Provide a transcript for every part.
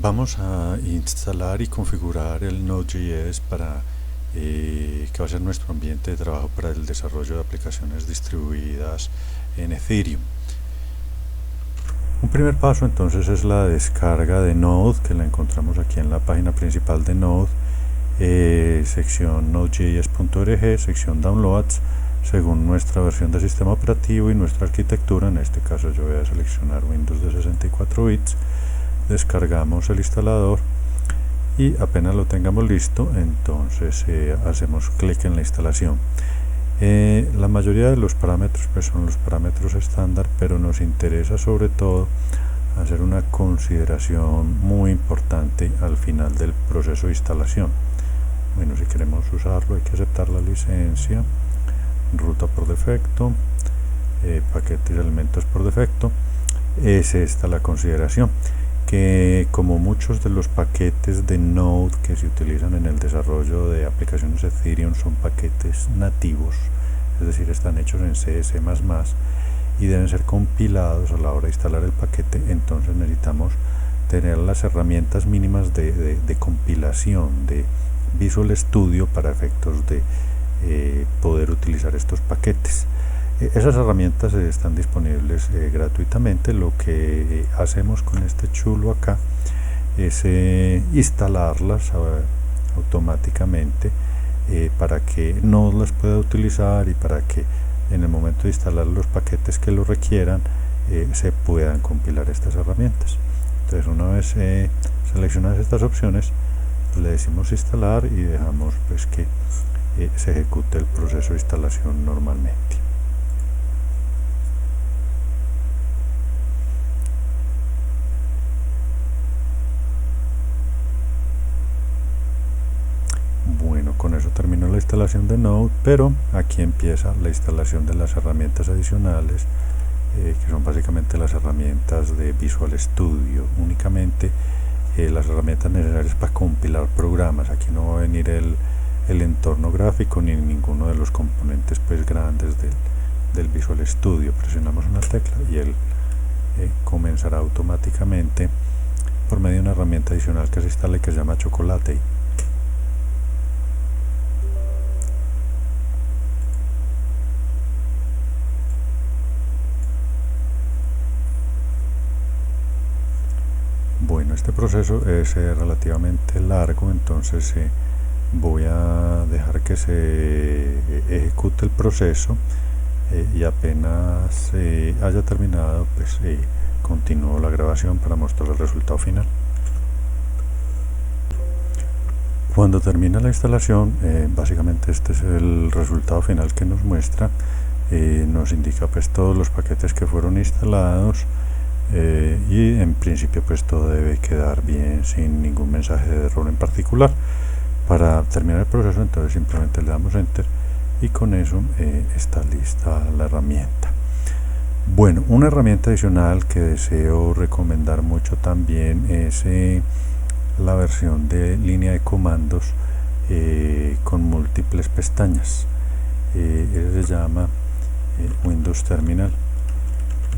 Vamos a instalar y configurar el Node.js para que va a ser nuestro ambiente de trabajo para el desarrollo de aplicaciones distribuidas en Ethereum. Un primer paso entonces es la descarga de Node, que la encontramos aquí en la página principal de Node, sección nodejs.org, sección downloads, según nuestra versión de sistema operativo y nuestra arquitectura. En este caso yo voy a seleccionar Windows de 64 bits, descargamos el instalador y apenas lo tengamos listo, entonces hacemos clic en la instalación. La mayoría de los parámetros pues son los parámetros estándar, pero nos interesa sobre todo hacer una consideración muy importante al final del proceso de instalación. Bueno, si queremos usarlo hay que aceptar la licencia, ruta por defecto, paquetes y elementos por defecto. Es esta la consideración, que como muchos de los paquetes de Node que se utilizan en el desarrollo de aplicaciones Ethereum son paquetes nativos, es decir, están hechos en C, C++ y deben ser compilados a la hora de instalar el paquete. Entonces necesitamos tener las herramientas mínimas de compilación de Visual Studio para efectos de poder utilizar estos paquetes. Esas herramientas están disponibles gratuitamente. Lo que hacemos con este chulo acá es instalarlas automáticamente para que no las pueda utilizar y para que en el momento de instalar los paquetes que lo requieran se puedan compilar estas herramientas. Entonces, una vez seleccionadas estas opciones, le decimos instalar y dejamos pues que se ejecute el proceso de instalación normalmente. Bueno, con eso terminó la instalación de Node, pero aquí empieza la instalación de las herramientas adicionales, que son básicamente las herramientas de Visual Studio, únicamente las herramientas necesarias para compilar programas. Aquí no va a venir el entorno gráfico ni ninguno de los componentes pues grandes del Visual Studio. Presionamos una tecla y él comenzará automáticamente por medio de una herramienta adicional que se instala y que se llama Chocolate. Bueno, este proceso es relativamente largo, entonces voy a dejar que se ejecute el proceso y apenas haya terminado, pues continúo la grabación para mostrar el resultado final. Cuando termina la instalación, básicamente este es el resultado final que nos muestra. Nos indica pues todos los paquetes que fueron instalados. Y en principio pues todo debe quedar bien sin ningún mensaje de error en particular. Para terminar el proceso entonces simplemente le damos enter y con eso está lista la herramienta. Bueno, una herramienta adicional que deseo recomendar mucho también es la versión de línea de comandos con múltiples pestañas. Se llama Windows Terminal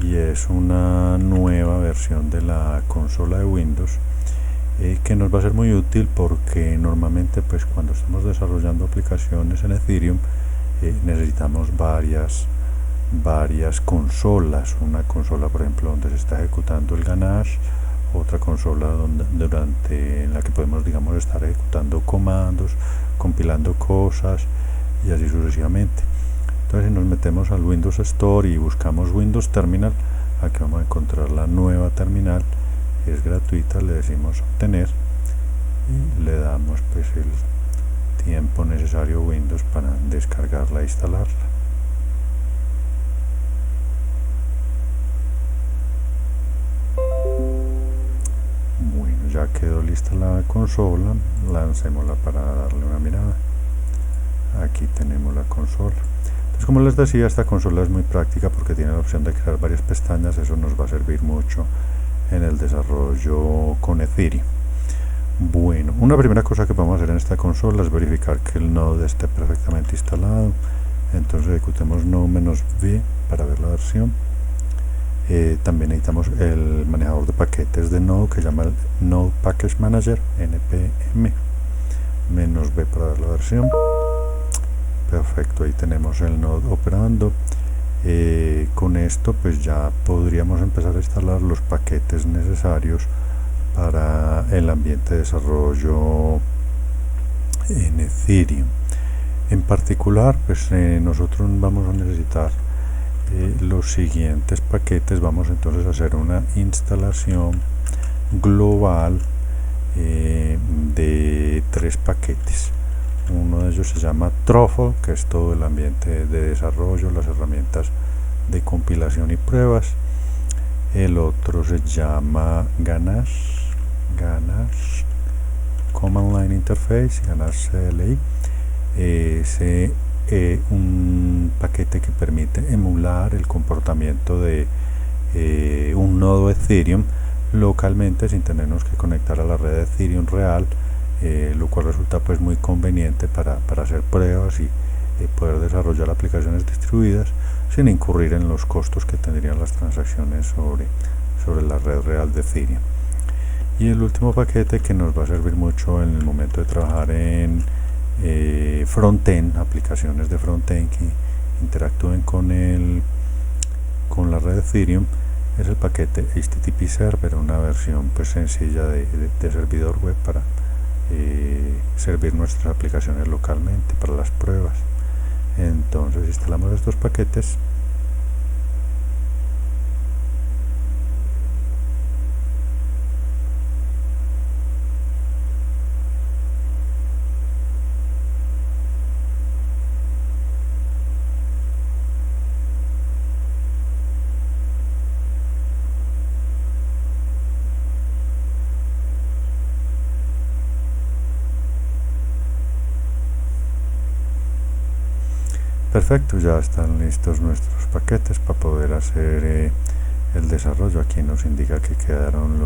y es una nueva versión de la consola de Windows que nos va a ser muy útil, porque normalmente pues cuando estamos desarrollando aplicaciones en Ethereum necesitamos varias consolas. Una consola, por ejemplo, donde se está ejecutando el Ganache, otra consola en la que podemos, digamos, estar ejecutando comandos, compilando cosas y así sucesivamente. Entonces, si nos metemos al Windows Store y buscamos Windows Terminal, aquí vamos a encontrar la nueva terminal, es gratuita. Le decimos obtener y le damos pues el tiempo necesario a Windows para descargarla e instalarla. Bueno, ya quedó lista la consola, lancémosla para darle una mirada. Aquí tenemos la consola. Como les decía, esta consola es muy práctica porque tiene la opción de crear varias pestañas. Eso nos va a servir mucho en el desarrollo con Ethereum. Bueno, una primera cosa que vamos a hacer en esta consola es verificar que el Node esté perfectamente instalado. Entonces ejecutemos node-v para ver la versión. También necesitamos el manejador de paquetes de Node que se llama el Node Package Manager, npm -b para dar la versión. Perfecto, ahí tenemos el Node operando. Con esto pues ya podríamos empezar a instalar los paquetes necesarios para el ambiente de desarrollo en Ethereum. En particular pues nosotros vamos a necesitar los siguientes paquetes. Vamos entonces a hacer una instalación global de 3 paquetes. Uno de ellos se llama Truffle, que es todo el ambiente de desarrollo, las herramientas de compilación y pruebas. El otro se llama Ganache Command Line Interface, Ganache CLI. Un paquete que permite emular el comportamiento de un nodo Ethereum localmente sin tenernos que conectar a la red de Ethereum real, lo cual resulta pues muy conveniente para hacer pruebas y poder desarrollar aplicaciones distribuidas sin incurrir en los costos que tendrían las transacciones sobre la red real de Ethereum. Y el último paquete que nos va a servir mucho en el momento de trabajar en frontend, aplicaciones de frontend que interactúen con la red de Ethereum, es el paquete HTTP Server, una versión pues sencilla de servidor web para servir nuestras aplicaciones localmente para las pruebas. Entonces instalamos estos paquetes. Perfecto, ya están listos nuestros paquetes para poder hacer el desarrollo. Aquí nos indica que quedaron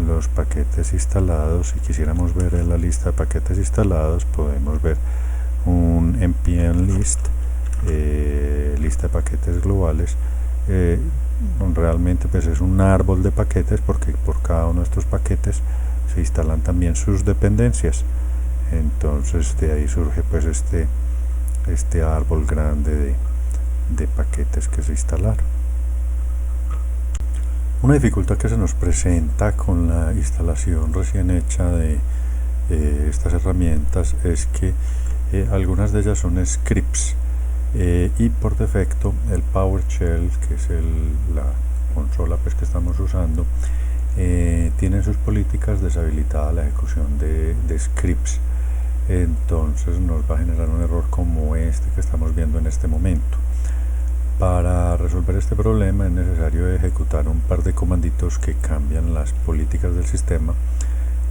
los paquetes instalados. Si quisiéramos ver en la lista de paquetes instalados, podemos ver un npm list, lista de paquetes globales. Realmente pues es un árbol de paquetes, porque por cada uno de estos paquetes se instalan también sus dependencias. Entonces de ahí surge pues este árbol grande de paquetes que se instalaron. Una dificultad que se nos presenta con la instalación recién hecha de estas herramientas es que algunas de ellas son scripts y por defecto el PowerShell, que es la consola pues que estamos usando, tiene en sus políticas deshabilitada la ejecución de scripts. Entonces nos va a generar un error como este que estamos viendo en este momento. Para resolver este problema es necesario ejecutar un par de comanditos que cambian las políticas del sistema,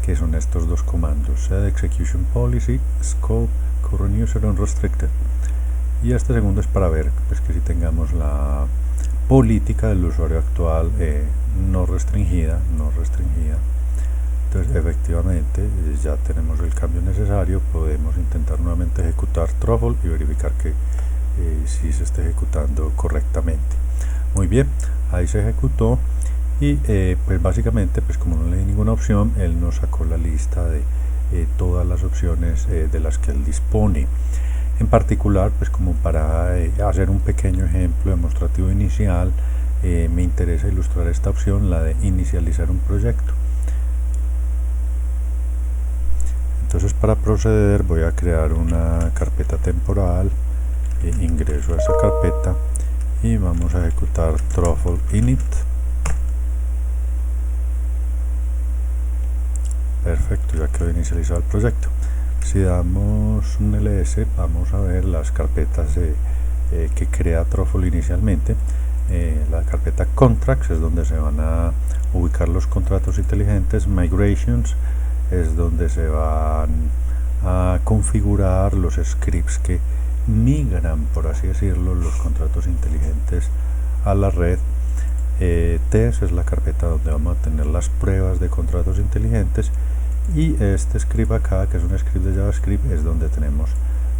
que son estos dos comandos: set execution policy, scope, current user unrestricted. Y este segundo es para ver pues, que si tengamos la política del usuario actual no restringida. Entonces efectivamente ya tenemos el cambio necesario. Podemos intentar nuevamente ejecutar Truffle y verificar que si se está ejecutando correctamente. Muy bien, ahí se ejecutó y pues básicamente pues como no le di ninguna opción, él nos sacó la lista de todas las opciones de las que él dispone. En particular pues como para hacer un pequeño ejemplo demostrativo inicial, me interesa ilustrar esta opción, la de inicializar un proyecto. Entonces para proceder voy a crear una carpeta temporal, ingreso a esa carpeta y vamos a ejecutar truffle init. Perfecto, ya quedó inicializado el proyecto. Si damos un ls vamos a ver las carpetas que crea Truffle inicialmente. La carpeta contracts es donde se van a ubicar los contratos inteligentes. Migrations es donde se van a configurar los scripts que migran, por así decirlo, los contratos inteligentes a la red. Test es la carpeta donde vamos a tener las pruebas de contratos inteligentes, y este script acá, que es un script de JavaScript, es donde tenemos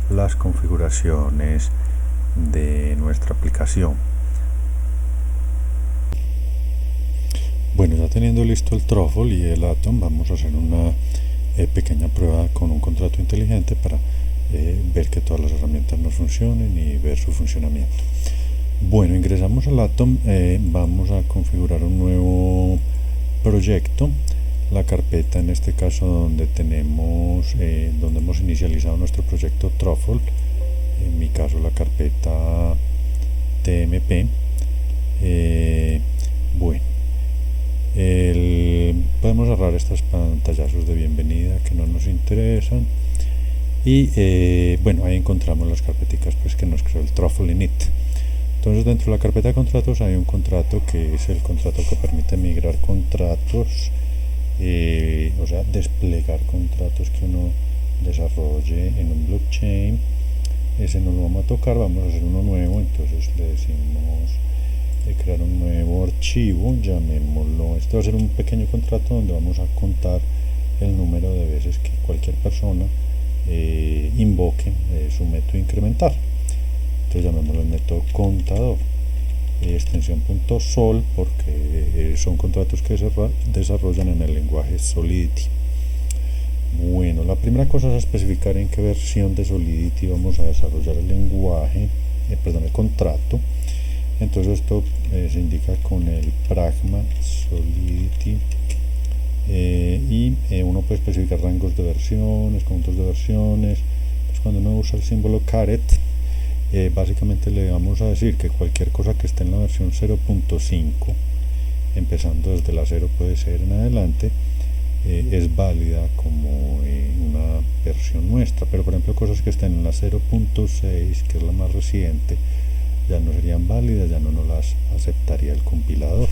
las configuraciones de nuestra aplicación. teniendo listo el truffle y el atom, vamos a hacer una pequeña prueba con un contrato inteligente para ver que todas las herramientas nos funcionen y ver su funcionamiento. Bueno, ingresamos al atom, vamos a configurar un nuevo proyecto, la carpeta en este caso donde tenemos, donde hemos inicializado nuestro proyecto truffle, en mi caso la carpeta tmp. Bueno, podemos cerrar estos pantallazos de bienvenida que no nos interesan y bueno, ahí encontramos las carpeticas pues que nos creó el truffle init. Entonces dentro de la carpeta de contratos hay un contrato que es el contrato que permite migrar contratos, o sea, desplegar contratos que uno desarrolle en un blockchain. Ese no lo vamos a tocar, vamos a hacer uno nuevo, entonces le decimos crear un nuevo archivo, llamémoslo, este va a ser un pequeño contrato donde vamos a contar el número de veces que cualquier persona invoque su método incrementar. Entonces llamémoslo el método contador, extensión .sol, porque son contratos que se desarrollan en el lenguaje Solidity. Bueno, la primera cosa es especificar en qué versión de Solidity vamos a desarrollar el lenguaje, el contrato. Entonces esto se indica con el pragma Solidity y uno puede especificar rangos de versiones, conjuntos de versiones. Pues cuando uno usa el símbolo caret, básicamente le vamos a decir que cualquier cosa que esté en la versión 0.5, empezando desde la 0 puede ser en adelante, es válida como una versión nuestra, pero por ejemplo cosas que estén en la 0.6, que es la más reciente, ya no serían válidas, ya no nos las aceptaría el compilador.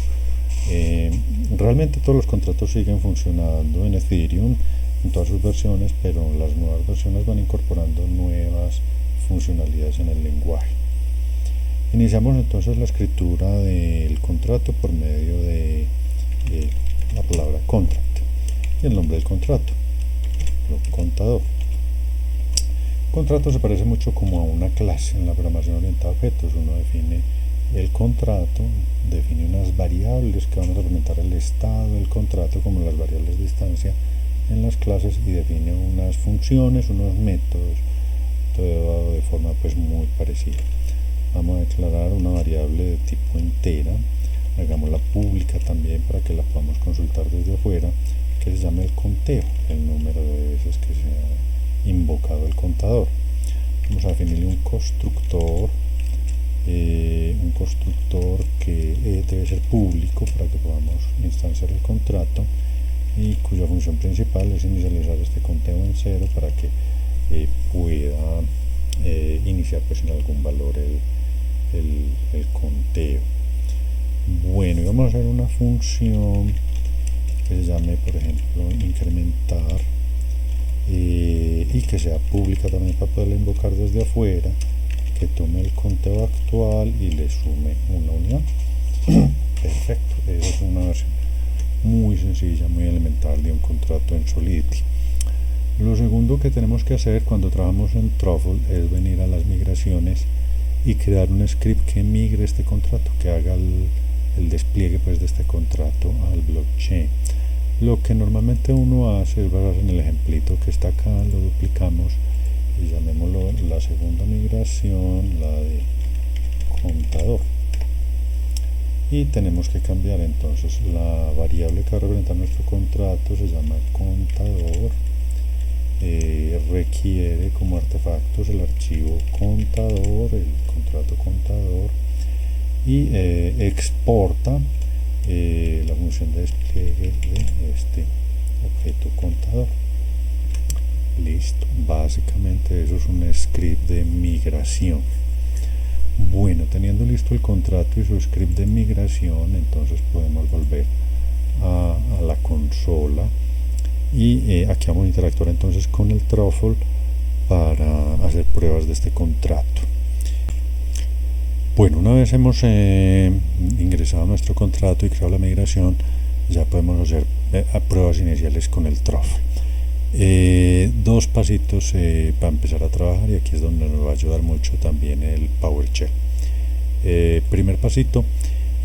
Realmente todos los contratos siguen funcionando en Ethereum en todas sus versiones, pero las nuevas versiones van incorporando nuevas funcionalidades en el lenguaje. Iniciamos entonces la escritura del contrato por medio de la palabra contract y el nombre del contrato, contador. Contrato se parece mucho como a una clase en la programación orientada a objetos. Uno define el contrato, define unas variables que van a representar el estado del contrato, como las variables de distancia en las clases, y define unas funciones, unos métodos, todo de forma pues muy parecida. Vamos a declarar una variable de tipo entera, hagámosla pública también para que la podamos consultar desde afuera, que se llame el conteo, el número de veces que se ha invocado el contador. Vamos a definirle un constructor que debe ser público para que podamos instanciar el contrato y cuya función principal es inicializar este conteo en 0 para que pueda iniciar pues en algún valor el conteo. Bueno, y vamos a hacer una función que se llame, por ejemplo, incrementar, y que sea pública también para poderla invocar desde afuera, que tome el conteo actual y le sume una unidad. Perfecto, esa es una versión muy sencilla, muy elemental de un contrato en Solidity. Lo segundo que tenemos que hacer cuando trabajamos en Truffle es venir a las migraciones y crear un script que migre este contrato, que haga el despliegue pues de este contrato al blockchain. Lo que normalmente uno hace es basarse en el ejemplito que está acá, lo duplicamos y llamémoslo la segunda migración, la de contador, y tenemos que cambiar entonces la variable que va a representar nuestro contrato, se llama contador, requiere como artefactos el archivo contador, el contrato contador, y exporta la función de despliegue de este objeto contador. Listo, básicamente eso es un script de migración. Bueno, teniendo listo el contrato y su script de migración, entonces podemos volver a la consola y aquí vamos a interactuar entonces con el Truffle para hacer pruebas de este contrato. Bueno, una vez hemos ingresado nuestro contrato y creado la migración, ya podemos hacer pruebas iniciales con el Truffle. Dos pasitos para empezar a trabajar, y aquí es donde nos va a ayudar mucho también el PowerShell. Primer pasito,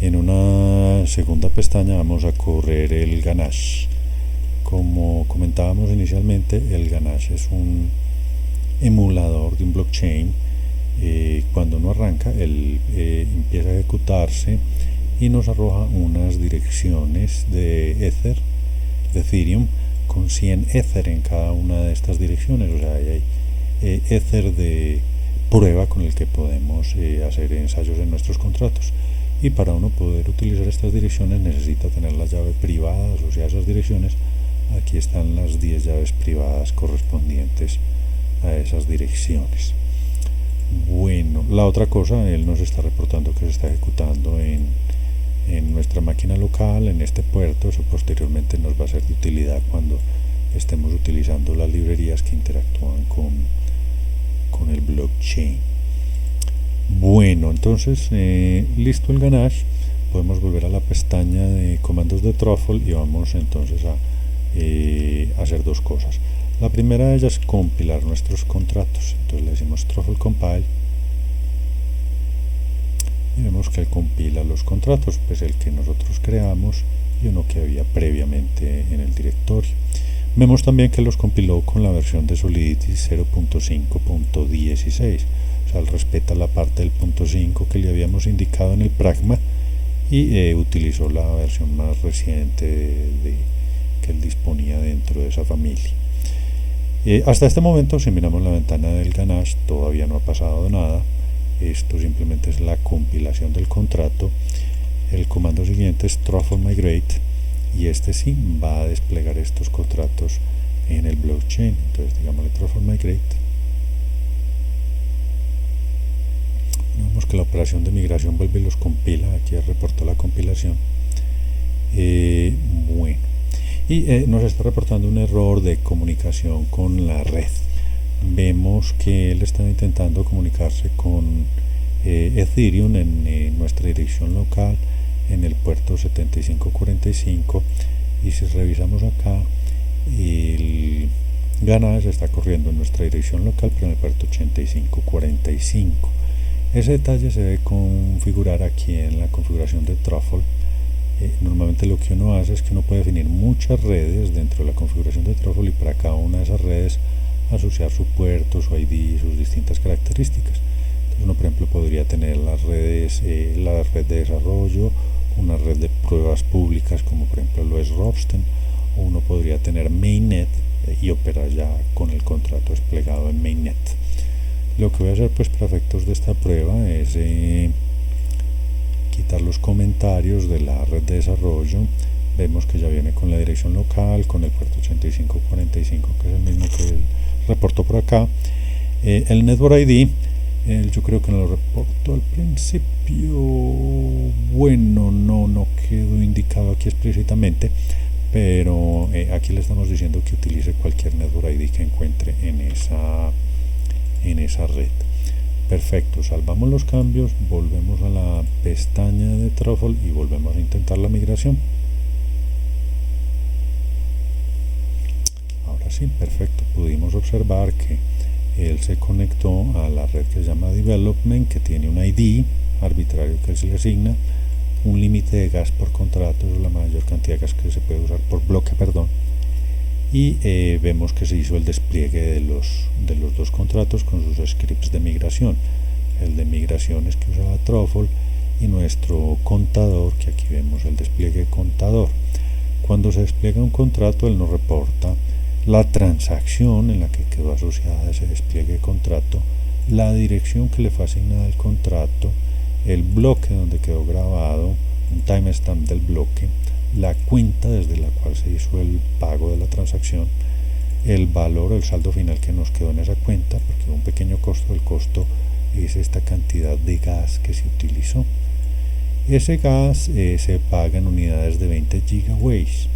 En una segunda pestaña vamos a correr el Ganache. Como comentábamos inicialmente, el Ganache es un emulador de un blockchain. Cuando uno arranca, él empieza a ejecutarse y nos arroja unas direcciones de Ether, de Ethereum, con 100 Ether en cada una de estas direcciones. O sea, hay Ether de prueba con el que podemos hacer ensayos en nuestros contratos. Y para uno poder utilizar estas direcciones necesita tener la llave privada asociada a esas direcciones. Aquí están las 10 llaves privadas correspondientes a esas direcciones. Bueno, la otra cosa, él nos está reportando que se está ejecutando en nuestra máquina local, en este puerto. Eso posteriormente nos va a ser de utilidad cuando estemos utilizando las librerías que interactúan con el blockchain. Bueno, entonces listo el Ganache, podemos volver a la pestaña de comandos de Truffle y vamos entonces a hacer dos cosas. La primera de ellas es compilar nuestros contratos. Entonces le decimos Truffle compile y vemos que él compila los contratos, pues el que nosotros creamos y uno que había previamente en el directorio. Vemos también que los compiló con la versión de Solidity 0.5.16. O sea, él respeta la parte del punto 5 que le habíamos indicado en el pragma y utilizó la versión más reciente que él disponía dentro de esa familia. Hasta este momento, si miramos la ventana del Ganache, todavía no ha pasado nada. Esto simplemente es la compilación del contrato. El comando siguiente es Truffle migrate y este sí va a desplegar estos contratos en el blockchain. Entonces digámosle Truffle migrate. Vemos que la operación de migración vuelve y los compila. Aquí reportó la compilación. Bueno, y nos está reportando un error de comunicación con la red. Vemos que él está intentando comunicarse con Ethereum en nuestra dirección local en el puerto 7545, y si revisamos acá, el Ganache está corriendo en nuestra dirección local pero en el puerto 8545. Ese detalle se debe configurar aquí en la configuración de Truffle. Normalmente lo que uno hace es que uno puede definir muchas redes dentro de la configuración de Truffle y para cada una de esas redes asociar su puerto, su ID y sus distintas características. Entonces uno, por ejemplo, podría tener las redes, la red de desarrollo, una red de pruebas públicas como por ejemplo lo es Ropsten, o uno podría tener mainnet y operar ya con el contrato desplegado en mainnet. Lo que voy a hacer pues para efectos de esta prueba es quitar los comentarios de la red de desarrollo. Vemos que ya viene con la dirección local, con el puerto 8545, que es el mismo que él reportó por acá. El Network ID, yo creo que no lo reportó al principio. Bueno, no quedó indicado aquí explícitamente, pero aquí le estamos diciendo que utilice cualquier Network ID que encuentre en esa red. Perfecto, salvamos los cambios, volvemos a la pestaña de Truffle y volvemos a intentar la migración. Ahora sí, perfecto, pudimos observar que él se conectó a la red que se llama Development, que tiene un ID arbitrario que se le asigna, un límite de gas por contrato, es la mayor cantidad de gas que se puede usar por bloque, y vemos que se hizo el despliegue de los dos contratos con sus scripts de migración. El de migración es que usa Truffle y nuestro contador, que aquí vemos el despliegue contador. Cuando se despliega un contrato, él nos reporta la transacción en la que quedó asociada ese despliegue de contrato, la dirección que le fue asignada al contrato, el bloque donde quedó grabado, un timestamp del bloque, la cuenta desde la cual se hizo el pago de la transacción, el valor o el saldo final que nos quedó en esa cuenta, porque un pequeño costo, el costo es esta cantidad de gas que se utilizó. Ese gas se paga en unidades de 20 gigaways,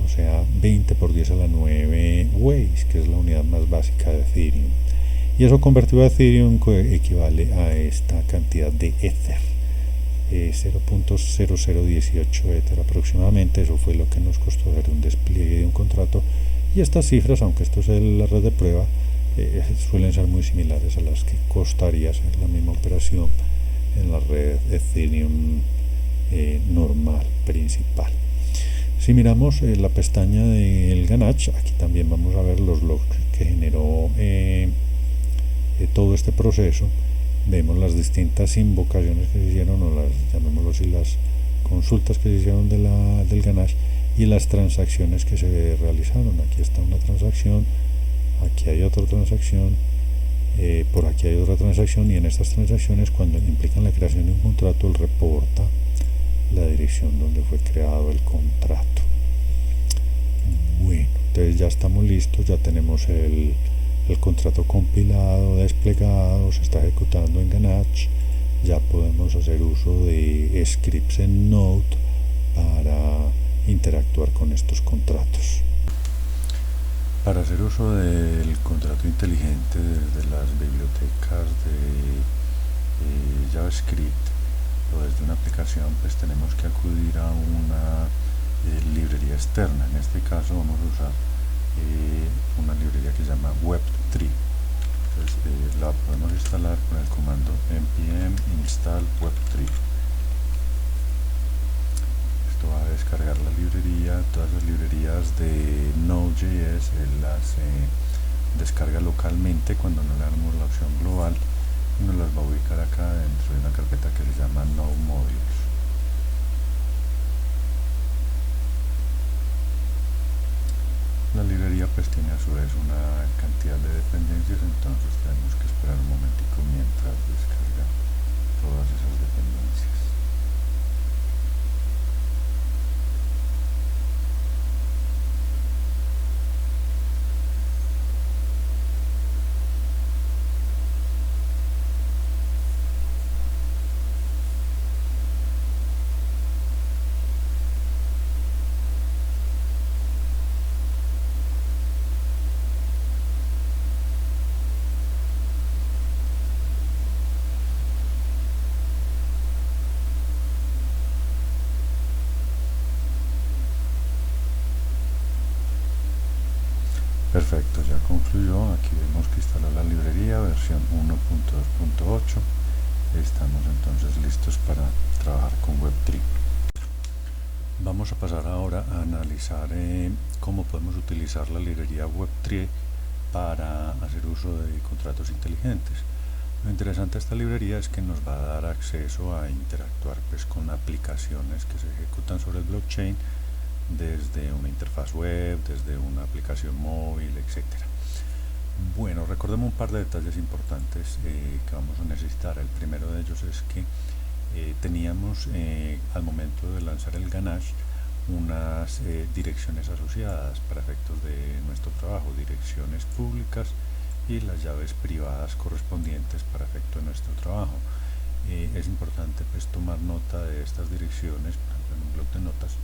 o sea 20 por 10 a la 9 ways, que es la unidad más básica de Ethereum, y eso convertido a Ethereum equivale a esta cantidad de Ether, 0.0018 Ether aproximadamente. Eso fue lo que nos costó hacer un despliegue de un contrato, y estas cifras, aunque esto es la red de prueba, suelen ser muy similares a las que costaría hacer la misma operación en la red Ethereum normal principal. Si miramos la pestaña del Ganache, aquí también vamos a ver los logs que generó todo este proceso. Vemos las distintas invocaciones que se hicieron, o las, llamémoslo así, las consultas que se hicieron del Ganache, y las transacciones que se realizaron. Aquí está una transacción, aquí hay otra transacción, por aquí hay otra transacción, y en estas transacciones, cuando implican la creación de un contrato, él reporta la dirección donde fue creado el contrato. Bueno, entonces ya estamos listos, ya tenemos el contrato compilado, desplegado, se está ejecutando en Ganache. Ya podemos hacer uso de scripts en Node para interactuar con estos contratos. Para hacer uso del contrato inteligente desde las bibliotecas de JavaScript o desde una aplicación, pues tenemos que acudir a una librería externa. En este caso vamos a usar una librería que se llama Web3. Entonces la podemos instalar con el comando npm install web3. Esto va a descargar la librería. Todas las librerías de Node.js las descarga localmente cuando no le damos la opción global, y nos las va a ubicar acá dentro de una carpeta que se llama Node Modules. La librería pues tiene a su vez una cantidad de dependencias, entonces tenemos que esperar un momentico mientras descarga todas esas dependencias. Perfecto, ya concluyó. Aquí vemos que instaló la librería versión 1.2.8. Estamos entonces listos para trabajar con Web3. Vamos a pasar ahora a analizar cómo podemos utilizar la librería Web3 para hacer uso de contratos inteligentes. Lo interesante de esta librería es que nos va a dar acceso a interactuar pues con aplicaciones que se ejecutan sobre el blockchain, desde una interfaz web, desde una aplicación móvil, etc. Bueno, recordemos un par de detalles importantes que vamos a necesitar. El primero de ellos es que teníamos al momento de lanzar el Ganache unas direcciones asociadas para efectos de nuestro trabajo, direcciones públicas y las llaves privadas correspondientes para efecto de nuestro trabajo. Es importante pues tomar nota de estas direcciones, por ejemplo en un bloc de notas,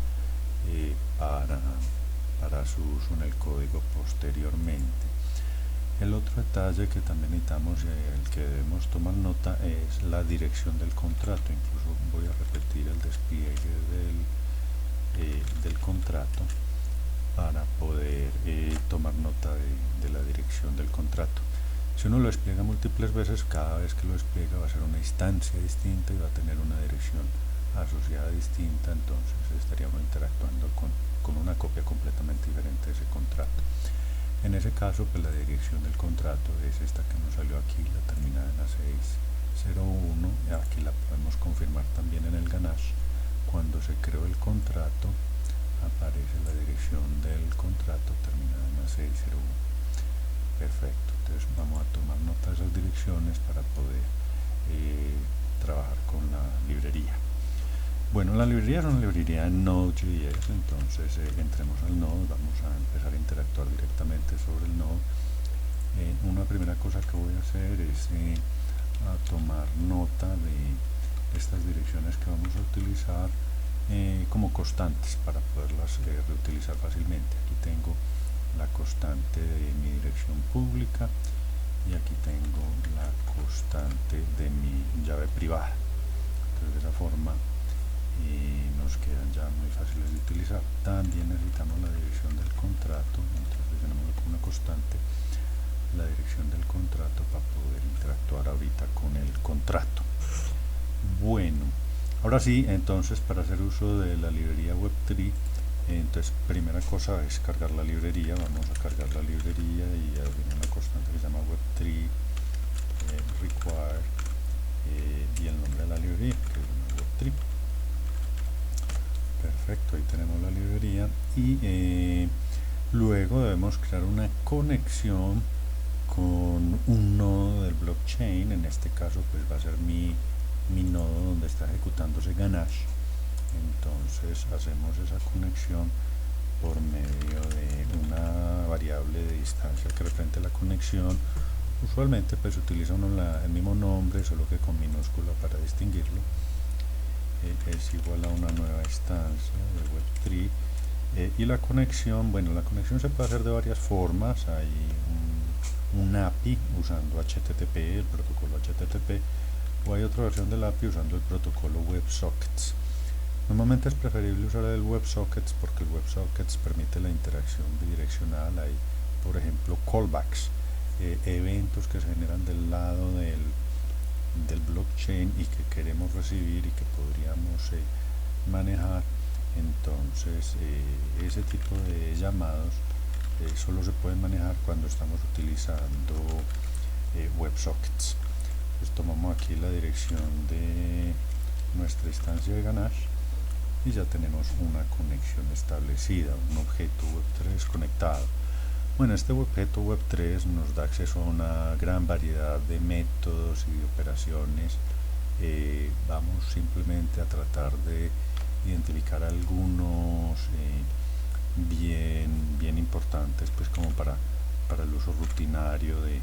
para su uso en el código posteriormente. El otro detalle que también necesitamos y el que debemos tomar nota es la dirección del contrato. Incluso voy a repetir el despliegue del contrato para poder tomar nota de la dirección del contrato. Si uno lo despliega múltiples veces, cada vez que lo despliega va a ser una instancia distinta y va a tener una dirección asociada distinta, entonces estaríamos interactuando con una copia completamente diferente de ese contrato. En ese caso, pues la dirección del contrato es esta que nos salió aquí, la terminada en la 601, y aquí la podemos confirmar también en el Ganache. Cuando se creó el contrato, aparece la dirección del contrato terminada en la 601. Perfecto, entonces vamos a tomar nota de esas direcciones para poder trabajar con la librería. Bueno, la librería es una librería en Node.js, entonces entremos al Node, vamos a empezar a interactuar directamente sobre el Node. Una primera cosa que voy a hacer es a tomar nota de estas direcciones que vamos a utilizar como constantes para poderlas reutilizar fácilmente. Aquí tengo la constante de mi dirección pública y aquí tengo la constante de mi llave privada. Entonces de esa forma nos quedan ya muy fáciles de utilizar. También necesitamos la dirección del contrato, entonces tenemos una constante, la dirección del contrato, para poder interactuar ahorita con el contrato. Bueno, Ahora sí, entonces para hacer uso de la librería Web3, entonces primera cosa es cargar la librería. Vamos a cargar la librería y ya viene una constante que se llama Web3 require y el nombre de la librería que es Web3. Perfecto, ahí tenemos la librería y luego debemos crear una conexión con un nodo del blockchain. En este caso pues va a ser mi nodo donde está ejecutándose Ganache. Entonces hacemos esa conexión por medio de una variable de distancia que represente la conexión. Usualmente pues utiliza uno el mismo nombre, solo que con minúscula para distinguirlo. Es igual a una nueva instancia de Web3 y la conexión, bueno, la conexión se puede hacer de varias formas. Hay un API usando HTTP, el protocolo HTTP, o hay otra versión del API usando el protocolo WebSockets. Normalmente es preferible usar el WebSockets porque el WebSockets permite la interacción bidireccional. Hay, por ejemplo, callbacks, eventos que se generan del lado del blockchain y que queremos recibir y que podríamos manejar. Entonces ese tipo de llamados solo se pueden manejar cuando estamos utilizando WebSockets. Pues tomamos aquí la dirección de nuestra instancia de Ganache y ya tenemos una conexión establecida, un objeto Web3 conectado. Bueno, este objeto Web3 nos da acceso a una gran variedad de métodos y de operaciones. Vamos simplemente a tratar de identificar algunos bien importantes, pues como para el uso rutinario de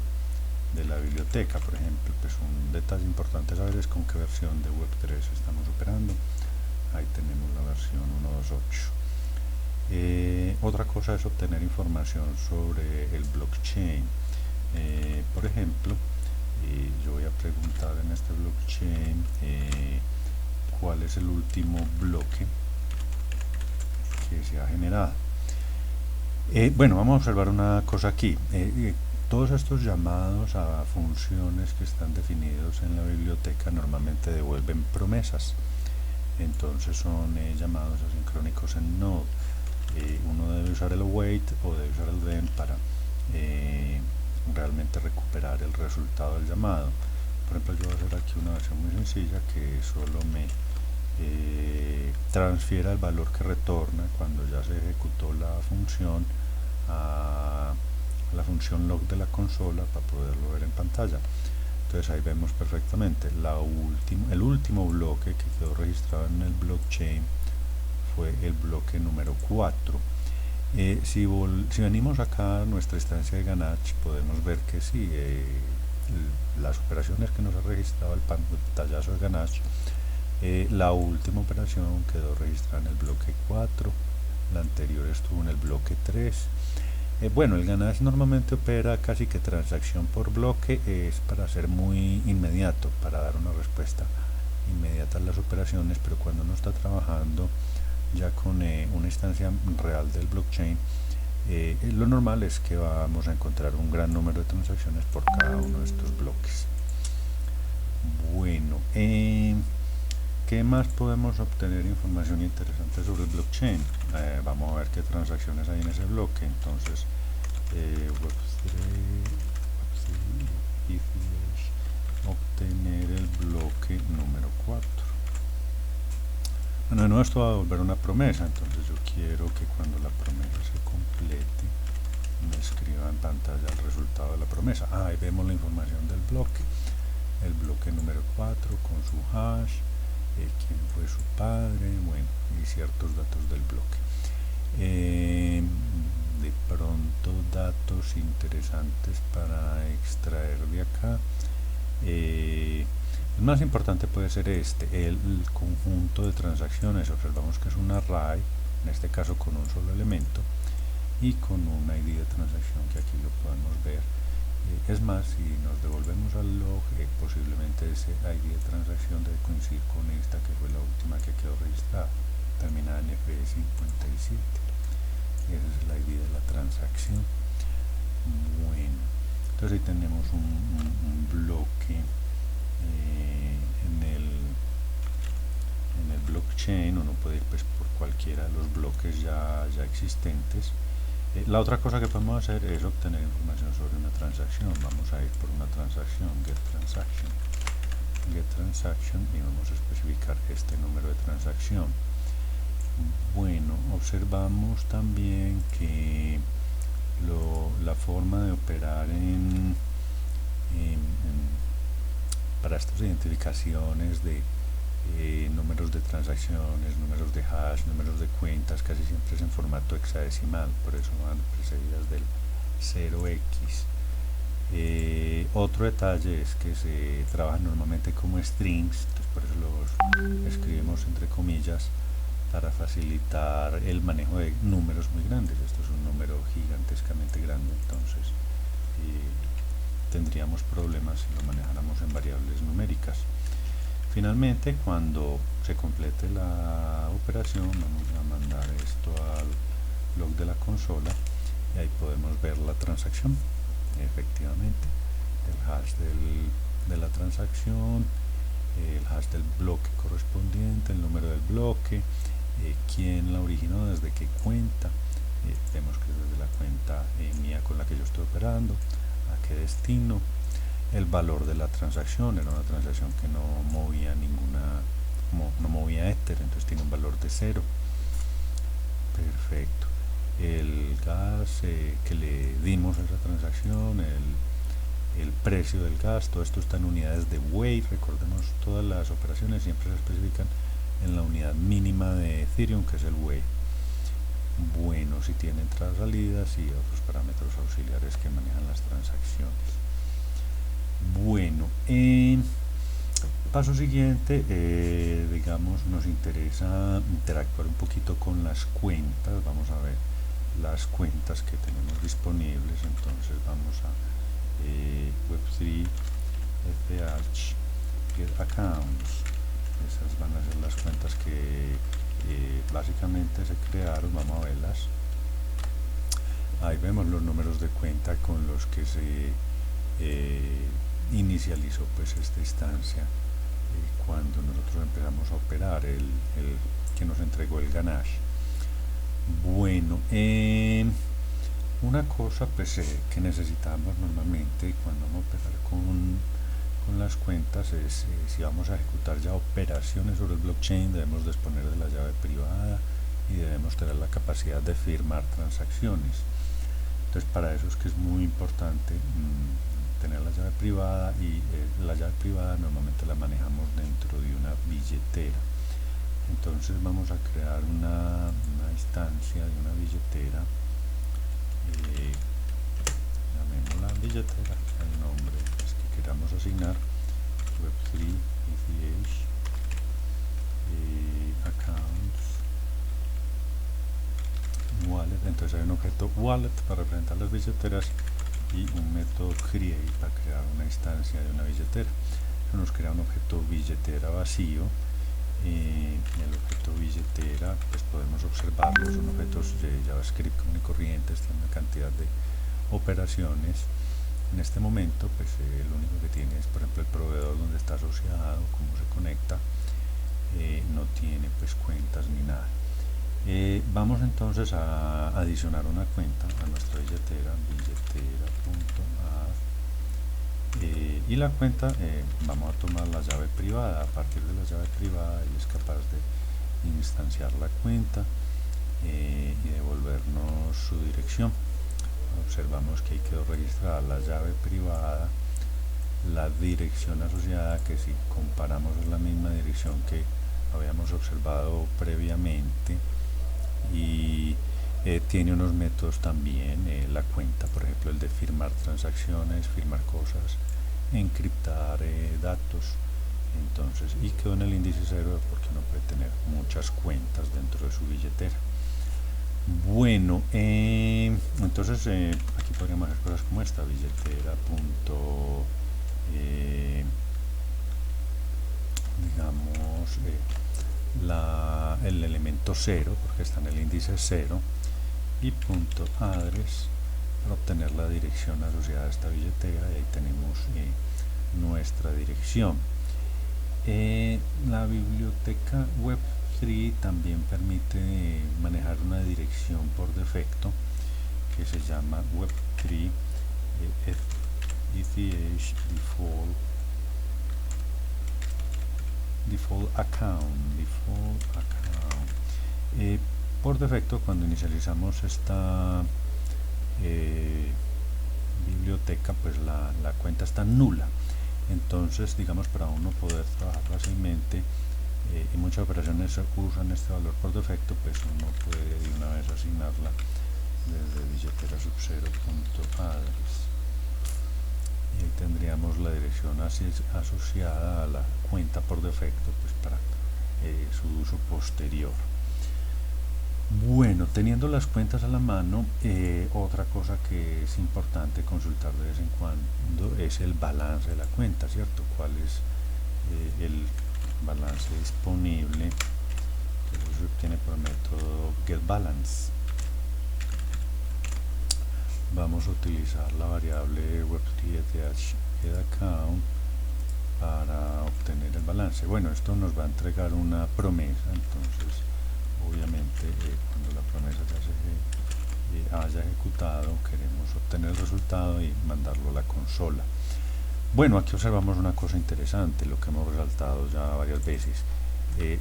la biblioteca. Por ejemplo, pues un detalle importante saber es con qué versión de Web3 estamos operando. Ahí tenemos la versión 1.2.8. Otra cosa es obtener información sobre el blockchain. Por ejemplo, yo voy a preguntar en este blockchain cuál es el último bloque que se ha generado. Bueno, vamos a observar una cosa aquí. Todos estos llamados a funciones que están definidos en la biblioteca normalmente devuelven promesas. Entonces son llamados asincrónicos en Node. Uno debe usar el await o debe usar el then para realmente recuperar el resultado del llamado. Por ejemplo, yo voy a hacer aquí una versión muy sencilla que solo me transfiera el valor que retorna cuando ya se ejecutó la función a la función log de la consola para poderlo ver en pantalla. Entonces ahí vemos perfectamente el último bloque que quedó registrado en el blockchain fue el bloque número 4. Si venimos acá a nuestra instancia de Ganache, podemos ver que sí, las operaciones que nos ha registrado el pantallazo de Ganache, la última operación quedó registrada en el bloque 4, la anterior estuvo en el bloque 3. Bueno, el Ganache normalmente opera casi que transacción por bloque, es para ser muy inmediato, para dar una respuesta inmediata a las operaciones, pero cuando uno está trabajando ya con una instancia real del blockchain, lo normal es que vamos a encontrar un gran número de transacciones por cada uno de estos bloques. Bueno, ¿qué más podemos obtener información interesante sobre el blockchain? Vamos a ver qué transacciones hay en ese bloque. Entonces, obtener el bloque número 4. Bueno, de nuevo esto va a devolver una promesa, entonces yo quiero que cuando la promesa se complete me escriba en pantalla el resultado de la promesa. Ahí vemos la información del bloque, el bloque número 4 con su hash, quién fue su padre, bueno, y ciertos datos del bloque. De pronto datos interesantes para extraer de acá. El más importante puede ser el conjunto de transacciones. Observamos que es un array, en este caso con un solo elemento y con un ID de transacción que aquí lo podemos ver. Es más, si nos devolvemos al log, posiblemente ese ID de transacción debe coincidir con esta que fue la última que quedó registrada, terminada en FE57. Ese es el ID de la transacción. Bueno, entonces ahí tenemos un bloque en blockchain, uno puede ir pues por cualquiera de los bloques ya existentes. La otra cosa que podemos hacer es obtener información sobre una transacción. Vamos a ir por una transacción, get transaction, y vamos a especificar este número de transacción. Bueno, observamos también que la forma de operar para estas identificaciones de números de transacciones, números de hash, números de cuentas, casi siempre es en formato hexadecimal, por eso van precedidas del 0x. Otro detalle es que se trabajan normalmente como strings, entonces por eso los escribimos entre comillas para facilitar el manejo de números muy grandes. Esto es un número gigantescamente grande, entonces tendríamos problemas si lo manejáramos en variables numéricas. Finalmente, cuando se complete la operación, vamos a mandar esto al log de la consola y ahí podemos ver la transacción. Efectivamente, el hash de la transacción, el hash del bloque correspondiente, el número del bloque, quién la originó, desde qué cuenta, vemos que es desde la cuenta mía con la que yo estoy operando, a qué destino, el valor de la transacción, era una transacción que no movía no movía Ether, entonces tiene un valor de 0. Perfecto. El gas que le dimos a esa transacción, el precio del gas, todo esto está en unidades de weight. Recordemos, todas las operaciones siempre se especifican en la unidad mínima de Ethereum, que es el weight. Bueno, si tiene entradas, salidas y otros parámetros auxiliares que manejan las transacciones. Bueno, paso siguiente, digamos, nos interesa interactuar un poquito con las cuentas. Vamos a ver las cuentas que tenemos disponibles. Entonces vamos a Web3 FH Get Accounts. Esas van a ser las cuentas que básicamente se crearon. Vamos a verlas. Ahí vemos los números de cuenta con los que se inicializó pues esta instancia cuando nosotros empezamos a operar, el que nos entregó el Ganache. Bueno, una cosa pues que necesitamos normalmente cuando vamos a operar con las cuentas es si vamos a ejecutar ya operaciones sobre el blockchain, debemos disponer de la llave privada y debemos tener la capacidad de firmar transacciones. Entonces para eso es que es muy importante tener la llave privada, y la llave privada normalmente la manejamos dentro de una billetera. Entonces vamos a crear una instancia de una billetera, llamémosla billetera, el nombre es que queramos asignar, Web3 ETH accounts wallet. Entonces hay un objeto wallet para representar las billeteras y un método create para crear una instancia de una billetera. Eso nos crea un objeto billetera vacío. El objeto billetera pues podemos observarlo, son objetos de JavaScript común y corrientes, tiene una cantidad de operaciones. En este momento pues lo único que tiene es por ejemplo el proveedor donde está asociado, cómo se conecta, no tiene pues cuentas ni nada. Vamos entonces a adicionar una cuenta a nuestra billetera, billetera.add, y la cuenta vamos a tomar la llave privada. A partir de la llave privada él es capaz de instanciar la cuenta y devolvernos su dirección. Observamos que ahí quedó registrada la llave privada, la dirección asociada, que si comparamos es la misma dirección que habíamos observado previamente, y tiene unos métodos también, la cuenta, por ejemplo el de firmar transacciones, firmar cosas, encriptar datos. Entonces, y quedó en el índice 0 porque no puede tener muchas cuentas dentro de su billetera. Bueno, entonces aquí podríamos hacer cosas como esta, billetera digamos el elemento 0 porque está en el índice 0, y punto address para obtener la dirección asociada a esta billetera, y ahí tenemos nuestra dirección. La biblioteca Web Web3 también permite manejar una dirección por defecto que se llama Web3 ETH default account. Por defecto, cuando inicializamos esta biblioteca, pues la cuenta está nula. Entonces, digamos, para uno poder trabajar fácilmente, y muchas operaciones usan este valor por defecto, pues uno puede de una vez asignarla desde billetera sub0.address. Y ahí tendríamos la dirección asociada a la cuenta por defecto, pues para su uso posterior. Bueno, teniendo las cuentas a la mano, otra cosa que es importante consultar de vez en cuando es el balance de la cuenta, ¿cierto? ¿Cuál es el balance disponible? Eso se obtiene por el método getBalance. Vamos a utilizar la variable Web3ETH para obtener el balance. Bueno, esto nos va a entregar una promesa, entonces obviamente cuando la promesa ya se haya ejecutado, queremos obtener el resultado y mandarlo a la consola. Bueno, aquí observamos una cosa interesante, lo que hemos resaltado ya varias veces.